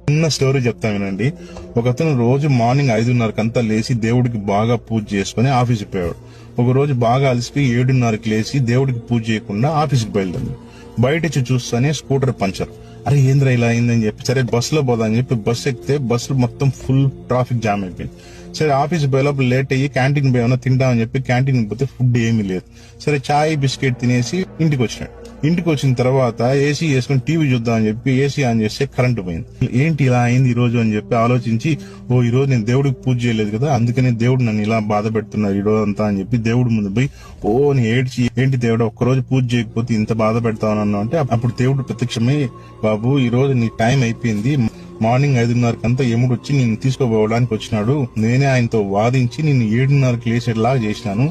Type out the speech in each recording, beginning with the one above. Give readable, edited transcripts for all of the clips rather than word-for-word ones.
చిన్న స్టోరీ చెప్తాను వినండి. ఒకతను రోజు మార్నింగ్ 5:30 లేచి దేవుడికి బాగా పూజ చేసుకుని ఆఫీస్కి పోయాడు. ఒక రోజు బాగా అలసిపోయి 7:30 లేచి దేవుడికి పూజ చేయకుండా ఆఫీస్కి బయలుదేరింది. బయట వచ్చి చూస్తానే స్కూటర్ పంచర్. అరే ఏంద్రా ఇలా అయిందని చెప్పి సరే బస్సులో పోదామని చెప్పి బస్సు ఎక్కితే బస్సు మొత్తం ఫుల్ ట్రాఫిక్ జామ్ అయిపోయింది. సరే ఆఫీస్ పోయేలోపు లేట్ అయ్యి క్యాంటీన్ పోయి ఏమైనా తింటామని చెప్పి క్యాంటీన్ పోతే ఫుడ్ ఏమీ లేదు. సరే చాయ్ బిస్కెట్ తినేసి ఇంటికి వచ్చినాడు. ఇంటికి వచ్చిన తర్వాత ఏసీ వేసుకుని టీవీ చూద్దామని చెప్పి ఏసీ ఆన్ చేస్తే కరెంటు పోయింది. ఏంటి ఇలా అయింది ఈ రోజు అని చెప్పి ఆలోచించి, ఈ రోజు నేను దేవుడికి పూజ చేయలేదు కదా, అందుకనే దేవుడు నన్ను ఇలా బాధ పెడుతున్నారు ఈ రోజు అంతా అని చెప్పి దేవుడి ముందు పోయి నేను ఏడ్చి, ఏంటి దేవుడు ఒక్కరోజు పూజ చేయకపోతే ఇంత బాధ పెడతావు అంటే అప్పుడు దేవుడు ప్రత్యక్షమై, బాబు ఈ రోజు నీ టైం అయిపోయింది, మార్నింగ్ 5:30 ఎముడు వచ్చి నిన్ను తీసుకోపోవడానికి వచ్చినాడు, నేనే ఆయనతో వాదించి నిన్ను 7:30 లేచేలాగా చేసినాను,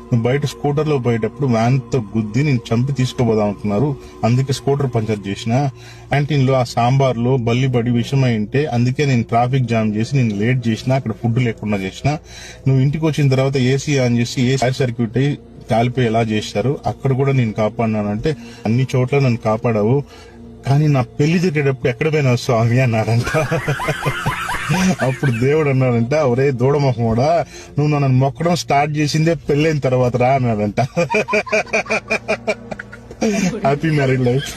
నువ్వు బయట స్కూటర్ లో పోయేటప్పుడు వ్యాన్ తో గుద్ది నేను చంపి తీసుకోపోదాం అనుకున్నారు, అందుకే స్కూటర్ పంచర్ చేసిన, క్యాంటీన్ లో ఆ సాంబార్ లో బల్లి పడి విషమై ఉంటే అందుకే నేను ట్రాఫిక్ జామ్ చేసి నేను లేట్ చేసిన, అక్కడ ఫుడ్ లేకుండా చేసిన, నువ్వు ఇంటికి వచ్చిన తర్వాత ఏసీ ఆన్ చేసి ఫైర్ సర్క్యూట్ అయ్యి కాలిపోయి ఎలా చేశారు, అక్కడ కూడా నేను కాపాడినానంటే అన్ని చోట్ల నన్ను కాపాడావు, కానీ నా పెళ్లి జరిగేటప్పుడు ఎక్కడ పోయినా స్వామి అన్నాడంట. అప్పుడు దేవుడు అన్నాడంట, ఒరే దూడమొహమోడా, నువ్వు నన్ను మొక్కడం స్టార్ట్ చేసిందే పెళ్ళైన తర్వాత రా అన్నాడంట. Happy married life.